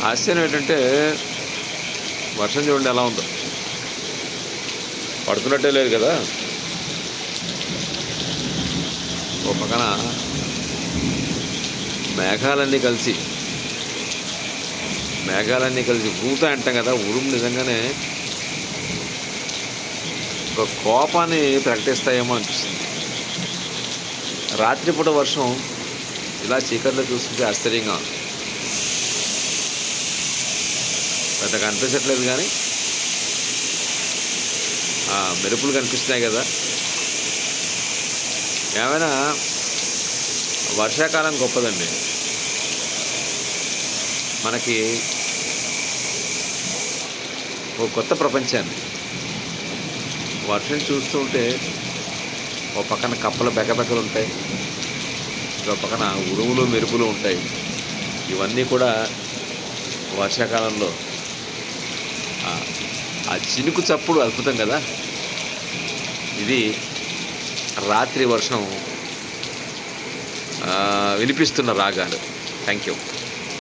ఆశ్చర్యం ఏంటంటే వర్షం చూడండి ఎలా ఉందో, పడుతున్నట్టే లేదు కదా. ఓ పక్కన మేఘాలన్నీ కలిసి ఊతా అంటాం కదా, ఉరుము నిజంగానే ఒక కోపాన్ని ప్రకటిస్తాయేమో అనిపిస్తుంది. రాత్రిపూట వర్షం ఇలా చీకట్లో చూస్తుంటే ఆశ్చర్యంగా ఉంది. పెద్దగా అనిపించట్లేదు కానీ మెరుపులు కనిపిస్తున్నాయి కదా. ఏమైనా వర్షాకాలం గొప్పదండి. మనకి ఒక కొత్త ప్రపంచాన్ని వర్షం చూస్తూ ఉంటే ఒక పక్కన కప్పల బెకబెకలు ఉంటాయి, ఇంకో పక్కన ఉరుములు మెరుపులు ఉంటాయి. ఇవన్నీ కూడా వర్షాకాలంలో ఆ చినుకు చప్పుడు అద్భుతం కదా. ఇది రాత్రి వర్షం వినిపిస్తున్న రాగాలు. Thank you.